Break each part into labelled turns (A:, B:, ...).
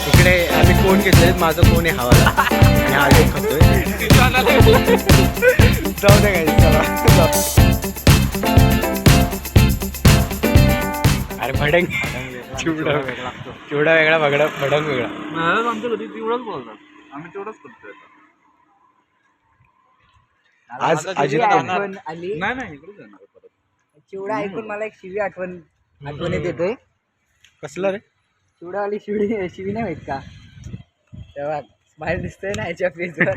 A: इकडे आम्ही कोण घेतले माझं कोण आहे हवाला आणि हा एक खातोय जाऊ दे काही चला अरे भडंग चिवडा वेगळा भडंग वेगळा
B: आमच्या घरी तेवढंच बोलतात आम्ही तेवढंच करतोय
A: आज अजित
C: आठवण आली
B: नाही इकडे जाणार परत
C: चिवडा ऐकून मला एक शिवी आठवणीत येते.
A: कसलं रे
C: चिवडावाली शिवी नाही माहित का तेव्हा स्माईल दिसतोय ना याच्या फेसवर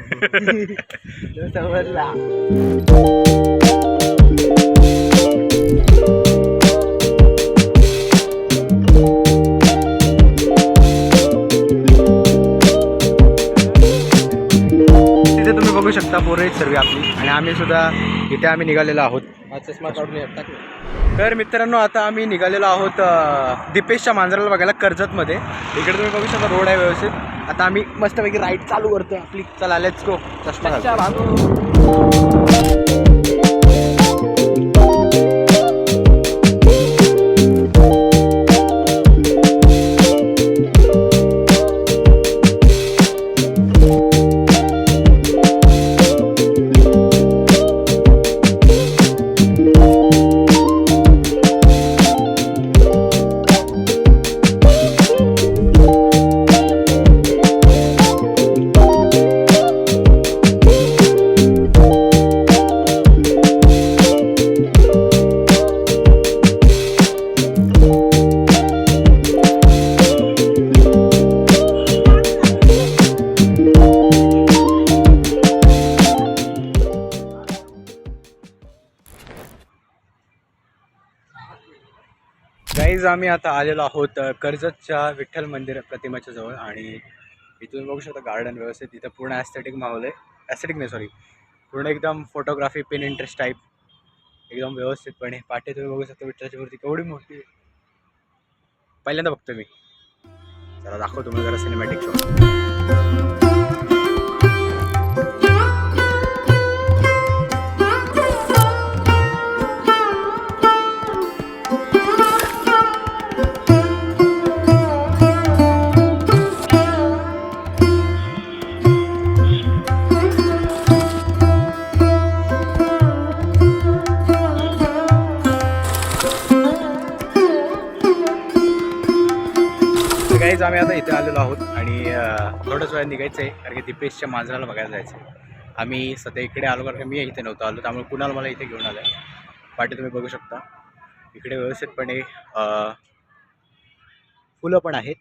C: तो समजला.
A: तिथे तुम्ही बघू शकता पोरं सर्व आपली आणि आम्ही सुद्धा इथे आम्ही निघालेलो आहोत.
B: चष्मा काढून
A: तर मित्रांनो आता आम्ही निघालेलो आहोत दीपेशच्या मांजराला बघायला कर्जतमध्ये. इकडे तुम्ही बघू शकता रोड आहे व्यवस्थित. आता आम्ही मस्तपैकी राईड चालू करतोय आपली. चला लेट्स गो. चष्मा गाईज आम्ही आता आलेलो आहोत कर्जतच्या विठ्ठल मंदिर प्रतिमाच्या जवळ आणि इथून बघू शकता गार्डन व्यवस्थित. इथं पूर्ण ॲस्थेटिक माहोल आहे. ॲस्थेटिक नाही सॉरी पूर्ण एकदम फोटोग्राफी पिन इंटरेस्ट टाईप एकदम व्यवस्थितपणे. पाठी तुम्ही बघू शकता विठ्ठलाची मूर्ती केवढी मोठी आहे. पहिल्यांदा बघतो मी. चला दाखवतो तुम्हाला जरा सिनेमॅटिक शो. गाईज आम्ही आता इथे आलेलो आहोत आणि थोडंच वेळ निघायचं आहे कारण की दीपेशच्या मांजराला बघायला जायचं आहे. आम्ही सध्या इकडे आलो कारण मी इथे नव्हतो आलो त्यामुळे कुणाल मला इथे घेऊन आलं आहे. पाठी तुम्ही बघू शकता इकडे व्यवस्थितपणे फुलं पण आहेत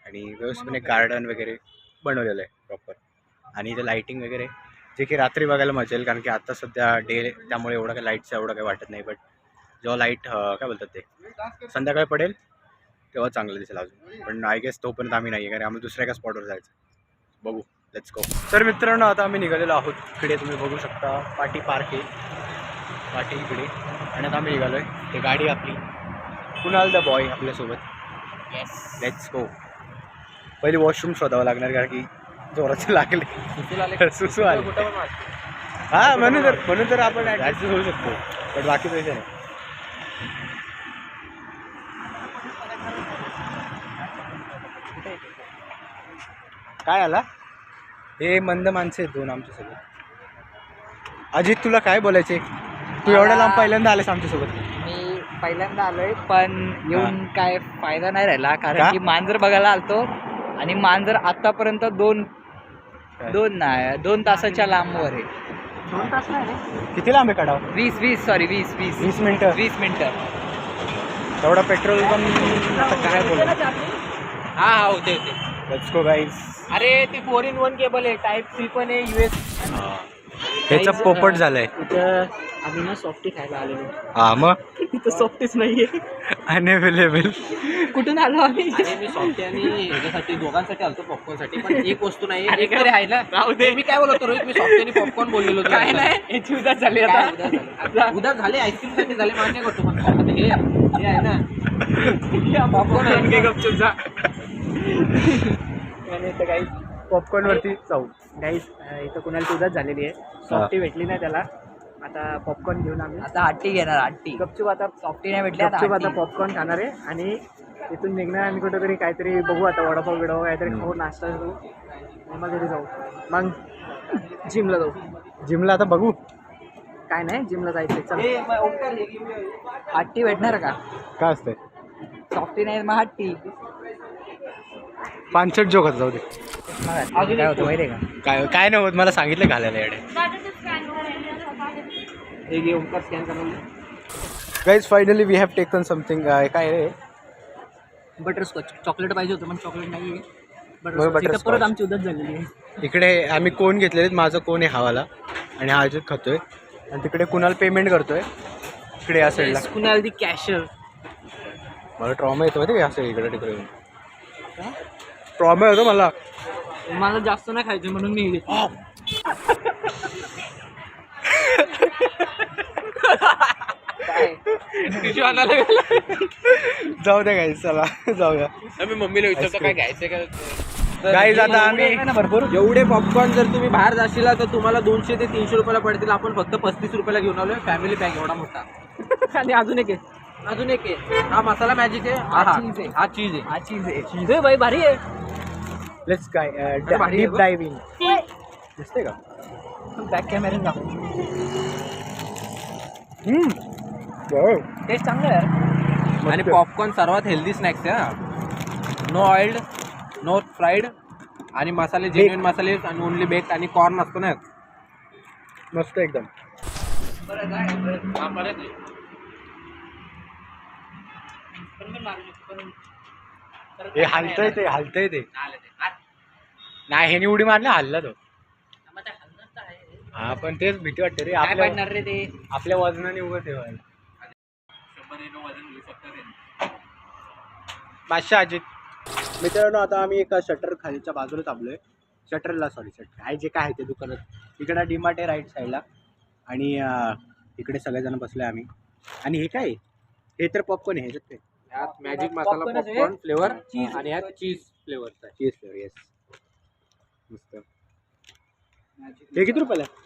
A: आणि व्यवस्थितपणे गार्डन वगैरे बनवलेलं आहे प्रॉपर. आणि इथे लाईटिंग वगैरे जे की रात्री बघायला मजा येईल कारण की आता सध्या डे त्यामुळे एवढं काही लाईटचं एवढं काही वाटत नाही. बट जेव्हा लाईट काय बोलतात ते संध्याकाळी पडेल तेव्हा चांगलं दिसेल अजून. पण आय गेस तोपर्यंत आम्ही नाही आहे कारण आम्ही दुसऱ्या एका स्पॉटवर जायचं. बघू लेट्स गो. तर मित्रांनो आता आम्ही निघालेलो आहोत. इकडे तुम्ही बघू शकता पाठी पार्क आहे पाठी इकडे आणि आता आम्ही निघालो आहे. ते गाडी आपली कुणाल द बॉय आपल्यासोबत. Yes let's go. पहिले वॉशरूम शोधावं लागणार कारण की जोराचे लागले सुसू आले. हां म्हणून तर आपण ॲडजस्ट होऊ शकतो पण बाकी पैसे नाही. काय आला हे मंद माणसं आहेत दोन आमच्यासोबत. अजित तुला काय बोलायचे? तू एवढ्या लांब पहिल्यांदा आलेस आमच्यासोबत.
C: मी पहिल्यांदा आलोय पण येऊन काय फायदा नाही राहिला कारण की मांजर बघायला आलतो आणि मांजर आतापर्यंत दोन तासाच्या लांबवर आहे. 2 तास नाही रे.
A: किती लांब आहे काढाव?
C: 20
A: मिनिटं.
C: 20 मिनिटं.
A: तेवढा पेट्रोल पण आता काय बोल.
C: हा होते.
A: Let's go guys.
C: अरे ते 4-in-1 केबल आहे. टाईप C पण आहे US.
A: ह्याचं पोपट झालंय.
C: इथं आम्ही ना सॉफ्टी खायला आलेलो.
A: हा मग
C: इथं सॉफ्टीच नाहीये.
A: अनअवेलेबल.
C: कुठून आलो आम्ही?
B: मी सॉफ्टी आणि ह्याच्यासाठी दोघांसाठी आलतो पॉपकॉर्नसाठी पण एक वस्तू नाही एक तरी आहे ना. राहू दे. मी काय बोलतो रोहित मी सॉफ्टी आणि पॉपकॉर्न बोललेलो
C: काय नाही याची उदास झाली आता.
B: उद्या झाले आईस्क्रीम साठी झाले मान्य करतो पण आता हे आहे ना पॉपकॉर्न आहे
C: गपचूप जा.
A: पॉपकॉर्न वरती जाऊ.
C: गाईस इथं कुणाला उदास झालेली आहे. सॉफ्टी भेटली नाही त्याला
D: आता पॉपकॉर्न घेऊन आम्ही
C: आता हट्टी घेणार हट्टी.
D: गपचूप आता
C: सॉफ्टी नाही भेटली आता
D: गपचूप आता
C: हट्टी.
D: पॉपकॉर्न खाणार आहे आणि तिथून निघणार आणि कुठेतरी काहीतरी बघू आता वडापाव बिडापाव काहीतरी खाऊ नाश्ता करू आणि मग घरी जाऊ. मग जिमला जाऊ.
A: जिमला आता बघू
D: काय नाही जिमला जायचं चल.
C: हट्टी भेटणार का?
A: काय असतंय
C: सॉफ्टी नाही मग हट्टी.
A: पानसट जोक जाऊ दे.
C: मग काय होतं माहिती आहे का?
A: काय काय नाही होत मला सांगितलं घालायला येडे.
B: हे घे ओंकार स्कॅन करून.
A: Guys finally we have taken something. काय रे
D: बटरस्कॉच चॉकलेट पाहिजे होतं पण चॉकलेट नाही आहे.
A: बटरस्कॉच.
D: बटरस्कॉच परत आमची उदत झालेली आहे.
A: इकडे आम्ही कोण घेतलेले माझं कोण आहे हावाला आणि हा अजित खातोय आणि तिकडे कुणाला पेमेंट करतोय इकडे या साईडला.
D: कुणाल दी कॅशर.
A: मला ट्रॉमा येतो माहिती असं इकडे तिकडे ट्रॉमा येतो मला.
D: मला जास्त नाही खायचं म्हणून मी घेतो.
A: जाऊ द्या गाईज चला जाऊया.
B: मी मम्मीला विचारतो काय घ्यायचं का.
A: गाईज आता आम्ही
D: भरपूर
B: एवढे पॉपकॉर्न जर तुम्ही बाहेर जाशील तर तुम्हाला 200 ते 300 रुपयाला पडतील. आपण फक्त 35 रुपयाला घेऊन आलोय फॅमिली पॅक एवढा मोठा.
D: आणि अजून एक आहे.
B: अजून एक आहे हा मसाला मॅजिक आहे.
D: हा cheese आहे.
B: हा चीज आहे.
C: हा चीज आहे.
D: चीज आहे बाई भारी आहे.
A: लेट्स
B: भारी आहे
A: डीप
B: गं.
A: डायव्हिंग दिसते का.
D: बॅक कॅमेरा दाखव.
C: टेस्ट चांगलं आहे यार.
B: आणि पॉपकॉर्न सर्वात हेल्दी स्नॅक्स आहे हा. नो ऑइल्ड नो फ्राईड आणि मसाले जेन्युइन मसाले आणि ओनली बेक्ड आणि कॉर्न असतो ना.
A: मस्त एकदम. हे हलतंय ते हलतंय ते नाही ह्यानी उडी मारली हल्ला तो. हा पण तेच भीती वाटते रे
C: काय
A: आपल्या
C: पडणार रे ते?
A: आपल्या वजनाने उभं ठेवायला. 500 अजित. मित्रांनो आता आम्ही एका शटर खालीच्या बाजूला थांबलोय. शटरला शटर काय जे काय आहे ते दुकानात इकडे डीमार्ट आहे राईट साईडला आणि इकडे सगळेजण बसले आम्ही. आणि हे काय हे तर पॉपकॉर्न आहे ह्याच्यात ते
B: यात मॅजिक मसाला पॉपकॉर्न फ्लेवर आणि यात चीज फ्लेवरचा आहे.
A: चीज फ्लेवर येस मस्त. हे किती रुपयाला आहे?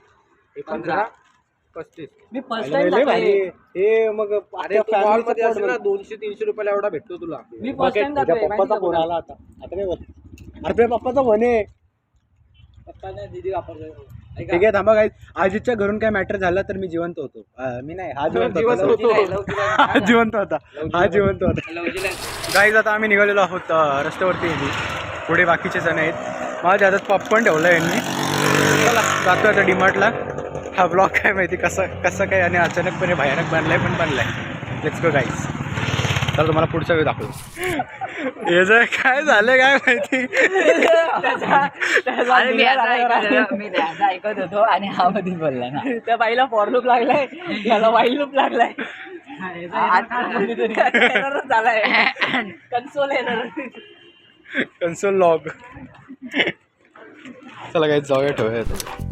B: हे 15 35.
D: मी फर्स्ट
A: लय
D: टाइम
A: भारी. हे मग
B: अरे तू मॉल मध्ये असेल ना 200-300 रुपयाला एवढा भेटतो तुला.
D: मी फर्स्ट टाइम
A: तुझ्या पप्पाचा फोन आला आता काय बोल. अरे तुझ्या पप्पाचा फोन आहे.
D: पप्पाने दीदी वापरतो.
A: ठीक आहे थांबा गाईज. आजीच्या घरून काय मॅटर झाला तर मी जिवंत होतो. मी नाही हा जिवंत होता. हा जिवंत होता. हा जिवंत होता. गाईज आता आम्ही निघालेलो आहोत रस्त्यावरती. पुढे बाकीचे जण आहेत. माझ्या हातात पॉपकॉर्न ठेवलं यांनी. चला जातो आता डीमार्टला. हा ब्लॉग काय माहिती कसं काय आणि अचानकपणे भयानक बनलाय. Let's go guys. चला तुम्हाला पुढचा वेळ दाखवतो. हे जर काय झालं काय माहिती.
C: अरे मी त्याचा ऐकत होतो आणि हा मध्येच बोलला ना.
D: त्या बाईला फॉर लूप लागलाय याला वाईल्ड लूप लागलाय. झालाय कन्सोल एरर.
A: Console log. चला काही जाऊया ठेवूया.